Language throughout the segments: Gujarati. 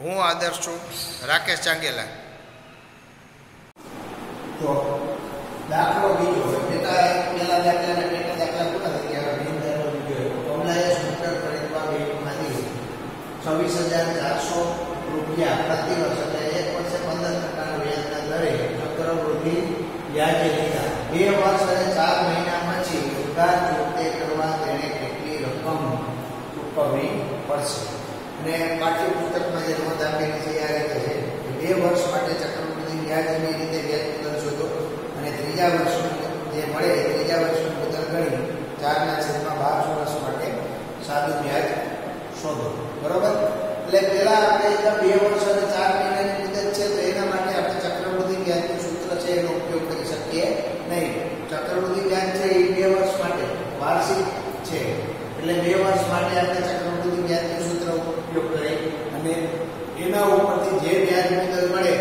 હું આદર્શ છું, રાકેશ ચાંગેલા. તો દાખલો બીજો પેલા દાખલાના પેટા દાખલા પૂરા થઈ ગયા. મેઇન દાખલો બીજો કમલાએ સૂત્ર ખરીદવા બેંકમાંથી 26,400 રૂપિયા પ્રતિ વર્ષ એટલે 1 વર્ષે 15% વ્યાજના દરે ચક્રવૃદ્ધિ વ્યાજે લીધા. 2 વર્ષ અને 4 મહિના પછી ઉધાર ચૂકતે કરવા તેણે કેટલી રકમ ચૂકવવી પડશે? અને પાઠ્યપુસ્તકમાં જે નોંધ આપેલી છે આ રીતે છે કે 2 વર્ષ માટે ચક્રવૃદ્ધિ વ્યાજની રીતે વ્યાજ મુદ્દલ શોધો અને ત્રીજા વર્ષનું જે મળે ત્રીજા વર્ષનું મુદ્દલ ગણી 4/12 વર્ષ માટે સાદું વ્યાજ શોધો. બરોબર? એટલે પહેલા આપણે 2 વર્ષ અને 4 મહિનાની મુદત છે તો એના માટે આપણે ચક્રવૃદ્ધિ વ્યાજનું સૂત્ર છે એનો ઉપયોગ કરી શકીએ નહીં. ચક્રવૃદ્ધિ વ્યાજ છે એ 2 વર્ષ માટે વાર્ષિક છે એટલે 2 વર્ષ માટે આપણે ચક્રવૃદ્ધિ વ્યાજનું સૂત્ર ઉપયોગ કરી અને એના ઉપરથી જે વ્યાજ મુદ્દલ મળે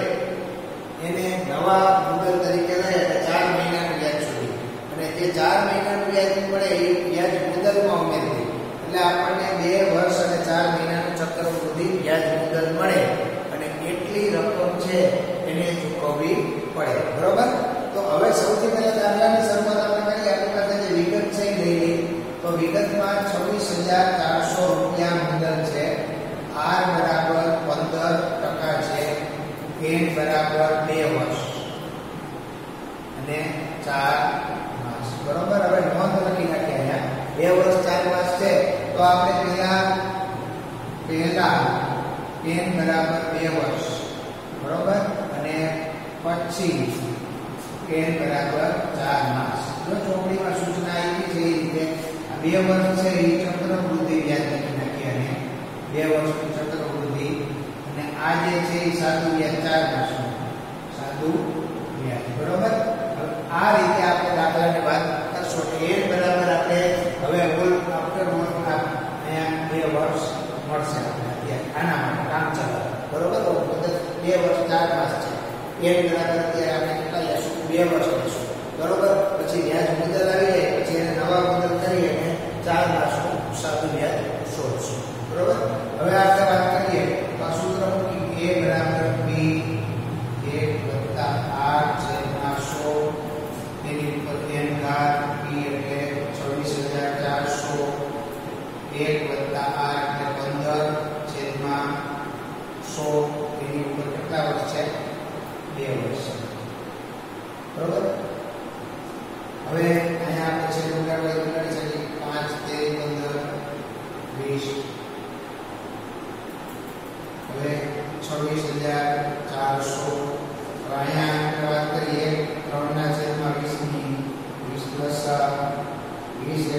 એને નવા મુદ્દલ તરીકે લઈ અને 4 મહિનાનું વ્યાજ શોધી અને જે 4 મહિનાનું વ્યાજ મળે એ વ્યાજ મુદ્દલમાં ઉમેરી એટલે આપણને 2 વર્ષ અને 4 મહિનાનું ચક્રવૃદ્ધિ વ્યાજ મુદ્દલ મળે અને એટલી રકમ છે એને ચૂકવવી પડે. બરોબર? તો હવે સૌથી પહેલા દાખલાની શરૂઆત આપણે કરીએ. આપણી પાસે જે વિગત છે એ લઈ લઈએ. તો વિગતમાં 26,400 રૂપિયા મુદ્દલ છે. R બરાબર 15% છે. N બરાબર 2 વર્ષ અને 4 માસ. બરોબર? હવે નોંધ લખી નાખીએ અહીંયા 2 વર્ષ 4 માસ છે તો આપણે પહેલા N બરાબર 2 વર્ષ. બરોબર? અને પછી N બરાબર 4 માસ. જો ચોપડીમાં સૂચના આપી છે એ રીતે 2 વર્ષ છે એ ચક્રવૃદ્ધિ વ્યાજ લખી નાખીએ અને 2 વર્ષની ચક્રવૃદ્ધિ અને આ જે છે એ સાદું વ્યાજ 4 માસનું સાદું વ્યાજ. બરોબર? આ રીતે આપણે દાખલાની વાત કરશો કે N બરાબર આપણે હવે ઓલ આફ્ટર અહીંયા 2 વર્ષ મળશે આપણે અત્યારે આના માટે કામ ચલાવે. બરોબર? તો 2 વર્ષ 4 માસ છે. N બરાબર અત્યારે આપણે કેટલા લેશું? 2 વર્ષ લેશું. બરોબર? પછી વ્યાજ મુદ્દલ આવી જાય પછી એને નવા મુદ્દલ કરી અને 4 માસનું સાદું વ્યાજ શોધશું. બરોબર? હવે આપણે વાત કરીએ તો આ સૂત્ર મૂકી A બરાબર B 1 + R છેદમાં 100 એની ઉપર n ઘાત P એટલે 26,400 1 + R એટલે 15 છેદમાં 100 એની ઉપર કેટલા વર્ષ છે? 2 વર્ષ. બરોબર? હવે અહીંયા આપણે છેદ ઉડાડી શકીએ 5 13 15 20. હવે 26,400 અહીંયા આપણે વાત કરીએ 3/20 ની 20 + 20 +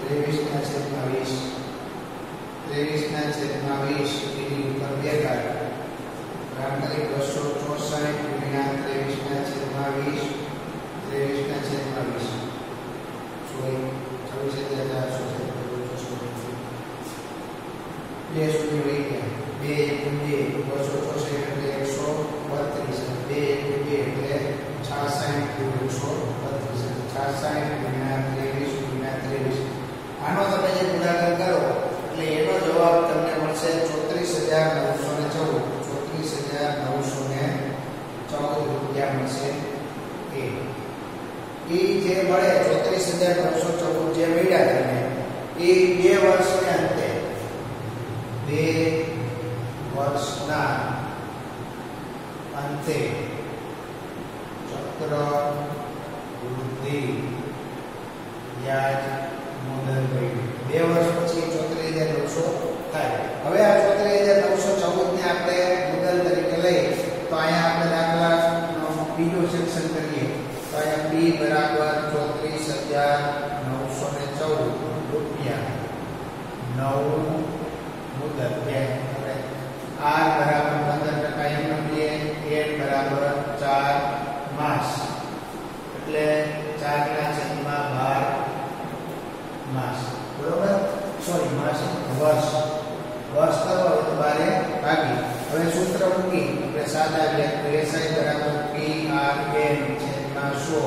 3 23/20 23/20 એની ઉપર 2 ઘાત રામકરી 264 ગુણ્યા 23/20 23/20 26,400 બે શૂન્ય વહી ગયા 2 × 2 264 એટલે 132 2 × 2 એટલે 66 × 132 66 × 23 આનો તમે જે ગુણાકાર કરો એટલે એનો જવાબ તમને મળશે 34,914 34,914 રૂપિયા મળશે. એ જે મળે 34,914 જે મળ્યા તમને એ 2 વર્ષને અંતે 2 વર્ષના અંતે ચક્રવૃદ્ધિ વ્યાજ મુદ્દલ મળ્યું. 2 વર્ષ પછી 34,900 થાય. હવે આ 34,914 ને આપણે મુદ્દલ તરીકે લઈ તો અહીંયા આપણે દાખલાનો બીજો સેક્શન કરીએ તો અહીંયા P બરાબર 34,914 રૂપિયા 9 મુદ્દલ કે આપણે R બરાબર 15% એમ લઈએ N બરાબર 4 માસ એટલે 4/12 માસ. બરોબર? સોરી માસ વર્ષ કરો તો 12 ભાગી. હવે સૂત્ર મૂકી આપણે સાદા વ્યાજ SI બરાબર PRN છેદમાં 100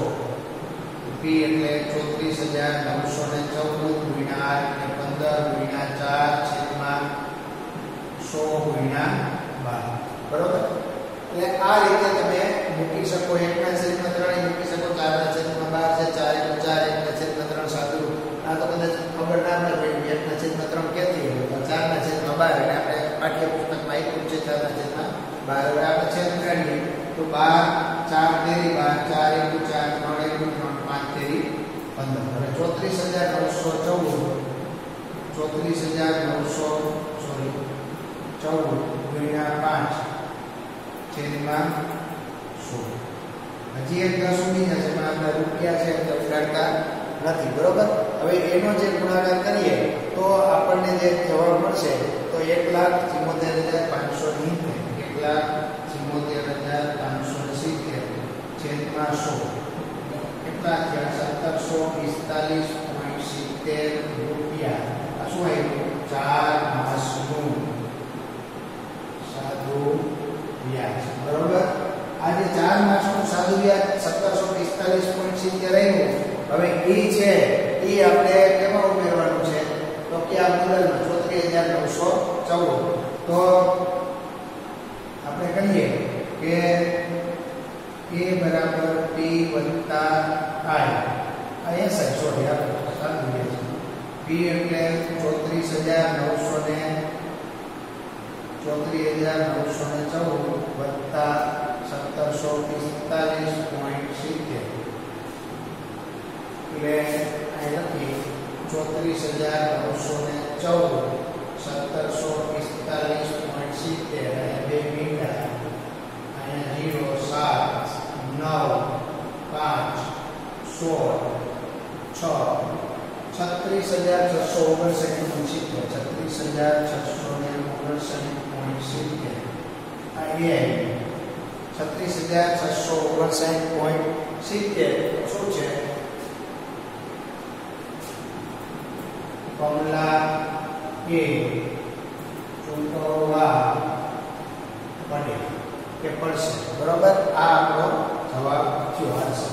P એટલે 34,914 ગુણ્યા R એટલે 15 ગુણ્યા 4 છેદમાં 1/3 મૂકી શકો 4/12 છે 4 × 4 1/3 સાદું આ તો કદાચ ખબર ના પડે ભાઈ 1/3 ક્યાંથી હોય તો 4/12 એટલે આપણે પાઠ્યપુસ્તકમાં આપ્યું છે 4/12 હવે આપણે છેદ કાઢીએ તો 12 4 તેરી 12 4 × 4 3 × 3 5 તેરી 15 હવે 34,914 ગુણ્યા 5 છેદમાં 100 હજી એક 10 ઉડી જશે પણ આપણે રૂપિયા છે એટલે ઉડાડતા નથી બરોબર હવે એનો જે ગુણાકાર કરીએ તો આપણને જે જવાબ મળશે તો 1,74,570 1,74,570 છેદમાં 100 કેટલા થયા 1745.70 રૂપિયા આ શું આવ્યું 4 માસનું સાદું વ્યાજ બરોબર આ જે 4 માસનું સાદું વ્યાજ 1745.70 આવ્યું હવે એ છે એ આપણે કેમાં ઉમેરવાનું છે તો કે આ મુદ્દલમાં 34,914 તો આપણે કહીએ કે a બરાબર p વત્તા i આ s સોરી આપણે સાદું વ્યાજ p એટલે 34,914 વત્તા 1745.70 એટલે આ લખી 34,914 1745.70 અને બે મીંડા અહીંયા 0 7 9 5 16 36,659.70 36,659.70 આ એ 36,659.70 શું છે ફોર્મ્યુલા એ ચૂંટવા પડે કે પડશે બરોબર આ આપણો જવાબ થયો આવશે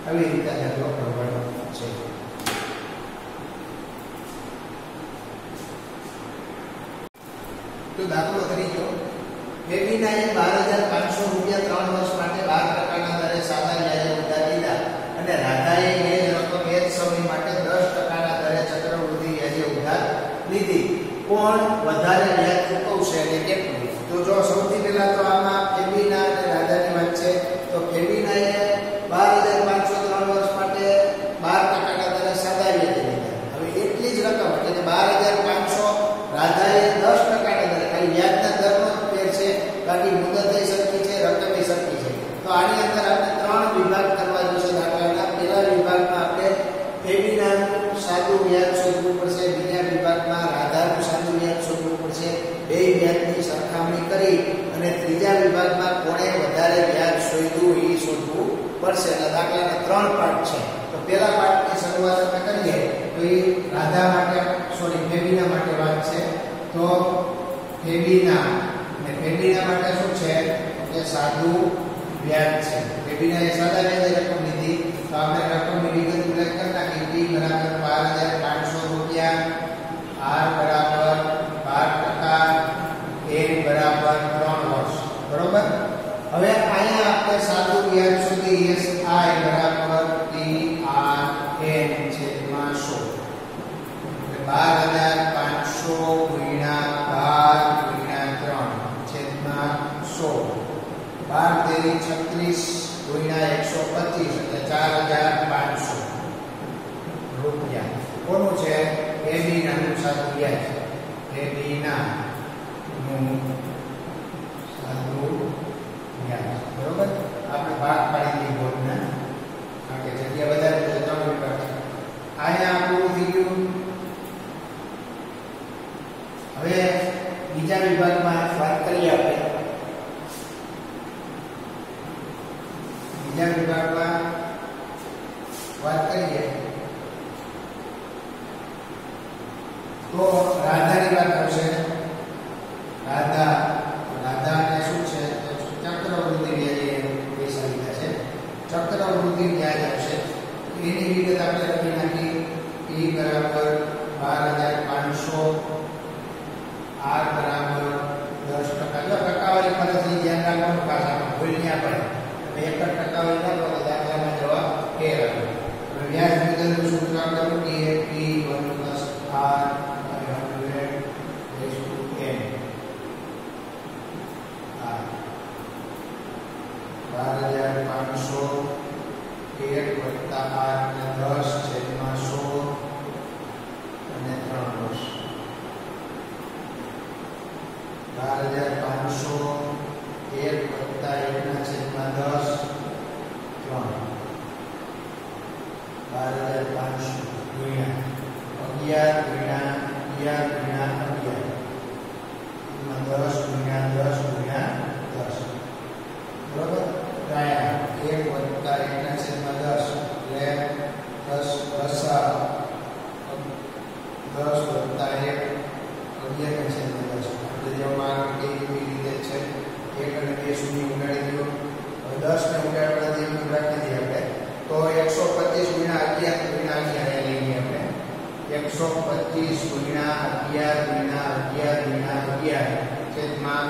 આવી રીતે દાખલો કરવાનો છે તો દાખલો તરીકે બેબીના એ 12,500 રૂપિયા 3 વર્ષ માટે 12% દરે સાદા વ્યાજે ઉધાર લીધા અને રાધાએ એ જ રકમ એ જ સમય માટે 10% દરે ચક્રવૃદ્ધિ વ્યાજે ઉધાર લીધી કોણ વધારે વ્યાજ ચૂકવશે અને કેટલું તો જો સૌથી પહેલા તો આમાં બેબીના અને રાધાની વાત છે તો બેબીના એ 12,500 3 વર્ષ માટે 12% દરે સાદા વ્યાજે લીધા હવે એટલી જ રકમ એટલે 12,500 રાધાએ 10% દરે વ્યાજના દરનો ફેર છે બાકી મુદત થઈ સરખી છે રકમ એ સરખી છે તો આની અંદર આપણે ત્રણ વિભાગ કરવા જોશે દાખલાના પહેલા વિભાગમાં આપણે બેબીનાનું સાદું વ્યાજ શોધવું પડશે બીજા વિભાગમાં રાધાનું સાદું વ્યાજ શોધવું પડશે બે વ્યાજની સરખામણી કરી અને ત્રીજા વિભાગમાં કોણે વધારે વ્યાજ શોધ્યું એ શોધવું પડશે એટલે દાખલાના ત્રણ પાર્ટ છે તો પહેલા પાર્ટની શરૂઆત આપણે કરીએ તો એ રાધા માટે બેબીના માટે વાત છે તો બેબીના માટે શું છે કે સાદું વ્યાજ છે બેબીના એ સાદા વ્યાજે રકમ લીધી તો આપણે રકમની વિગત ઉલ્લેખ કરતા કે p બરાબર 12,500 રૂપિયા r બરાબર 12% n બરાબર 3 વર્ષ બરોબર હવે અહીંયા આપણે સાદું વ્યાજ શોધી si બરાબર TRN છેદમાં 100 12,500 ગુણ્યા 12 ગુણ્યા 3 છેદમાં 100 12 તેરી 36 ગુણ્યા 125 એટલે 4,500 રૂપિયા કોનું છે બેબીનાનું સાદું વ્યાજ બેબીનાનું સાદું વ્યાજ બરોબર આપણે ભાગ પાડી દઈએ બોર્ડના કારણ કે જગ્યા વધારે છે ત્રણ વિભાગ છે અહીંયા આપણું થઈ ગયું હવે બીજા વિભાગમાં વાત કરીએ આપણે બીજા વિભાગમાં વાત કરીએ તો રાધાની વાત આવશે રાધાને શું છે ચક્રવૃદ્ધિ વ્યાજે પૈસા લીધા છે ચક્રવૃદ્ધિ વ્યાજ આવશે એની વિગત આપણે લખી નાખી e બરાબર 12,500 r બરાબર 10% જો ટકાવારી પદ્ધતિ ધ્યાન રાખવાનું પાછા ભૂલ નહીં પડે એક જ ટકાવારી નાખો તો દાખલામાં જવાબ A આવે. હવે વ્યાજ મુદ્દલનું સૂત્ર આપણે મૂકીએ P1 + R / 100 n. 12,500 1 + R ને 10/100 અને 3 વર્ષ. 12,500 1 + 1/10 3. 12,500 ગુણ્યા 11 ગુણ્યા 11 ગુણ્યા 11 એમાં 10 ગુણ્યા 10 ગુણ્યા 10. બરોબર? ગાયા 1 + 1/10 એટલે 10 + 1 11/10. આપણે જેમાં કેવી રીતે છે 1 અને 2 શૂન્ય ઉડાડી દો. હવે 10 ને ઉડાડવાથી એમ રાખી દઈએ આપણે તો 125 ગુણ્યા 11 ગુણ્યા 11 એ લઈએ આપણે 125 ગુણ્યા 11 ગુણ્યા 11 ગુણ્યા 11 છેદમાં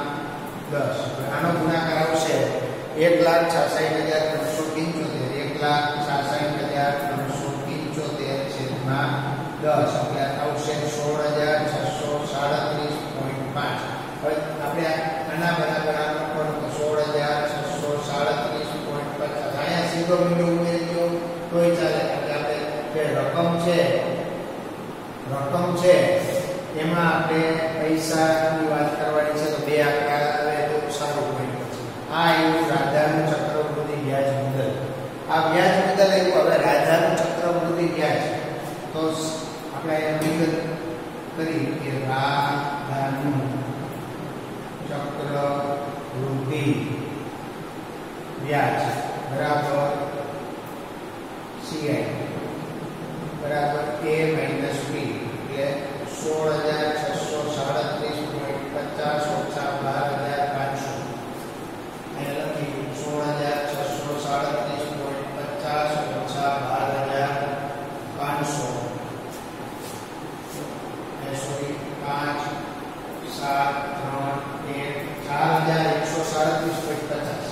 10. આનો ગુણાકાર આવશે 1,66,375 1,66,375 છેદમાં 10 એટલે આવશે 16,637.5. હવે આપણે આના બરાબર આનો પણ 16,637.50. અહીંયા સીધો બિંદુ ઉમેરી દો તોય ચાલે. એટલે આપણે જે રકમ છે એમાં આપણે પૈસાની વાત કરવાની છે તો બે આંકડા આવે તો સારું હોય. આ એવું રાધાનું ચક્રવૃદ્ધિ વ્યાજ મુદ્દલ. આ વ્યાજ મુદ્દલ એવું. હવે રાધાનું ચક્રવૃદ્ધિ વ્યાજ તો આપણે વિગત કરી કે રાધાનું ચક્રવૃદ્ધિ વ્યાજ બરાબર CI બરાબર A - B એટલે 16,637.50 - 12,500. અહીંયા લખી 16,637.50 - 12,500. સોરી 5 7 3 1 4,137.50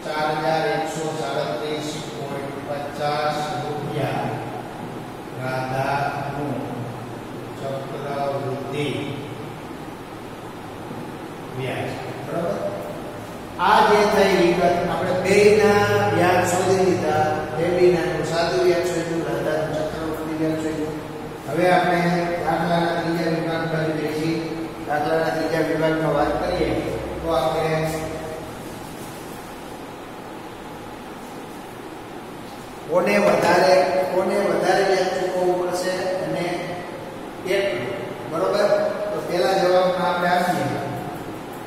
4,137.50 રૂપિયા રાધાનું ચક્રવૃદ્ધિ વ્યાજ. બરાબર? આ જે થઈ વિગત આપણે બેયના વ્યાજ શોધી લીધા. બેયનાનું સાદું વ્યાજ શોધ્યું, રાધાનું ચક્રવૃદ્ધિ વ્યાજ શોધ્યું. હવે આપણે દાખલાના ત્રીજા વિભાગ બાજુ જઈશું. દાખલાના ત્રીજા વિભાગમાં વાત કરીએ તો આપણે કોને વધારે વ્યાજ ચૂકવવું પડશે અને કેટલું. બરોબર? તો પહેલા જવાબમાં આપણે આપીએ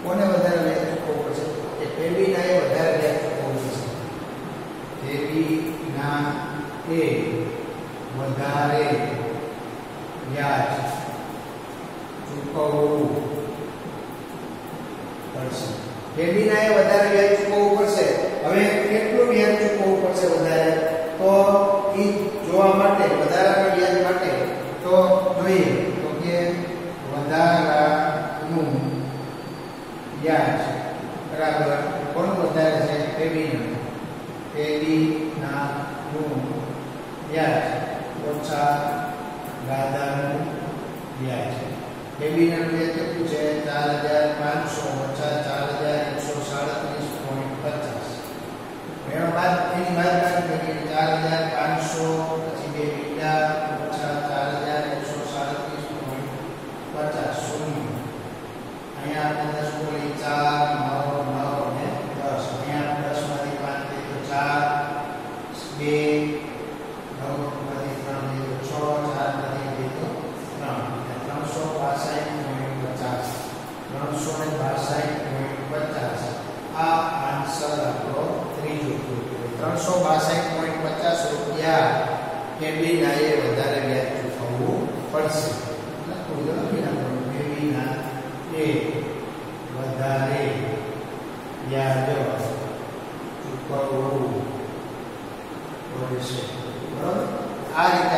કોને વધારે વ્યાજ ચૂકવવું પડશે કે પેબીના એ વધારે વ્યાજ ચૂકવવું પડશે. પેબીના એ વધારે વ્યાજ ચૂકવવું પડશે. પેબીના એ વધારે વ્યાજ ચૂકવવું પડશે. હવે કેટલું વ્યાજ ચૂકવવું પડશે વધારે તો એ જોવા માટે વધારાના વ્યાજ માટે તો જોઈએ તો કે વધારાનું વ્યાજ બરાબર કોનું વધારે છે પેબીનાનું વ્યાજ ઓછા રાધાનું વ્યાજ. પેબીનાનું વ્યાજ કેટલું છે 4,500 ઓછા 4,137.50. એનો બાદ એની બાદબાકી કરીએ 4,500 પછી બે બીજા ઓછા 4,137.50 શૂન્ય. અહીંયા આપણે 10 બોલી 4 362.50 રૂપિયા પેબીના એ વધારે વ્યાજ ચૂકવવું પડશે. પેબીના એ વધારે વ્યાજ ચૂકવવું પડશે. બરાબર? આ રીતે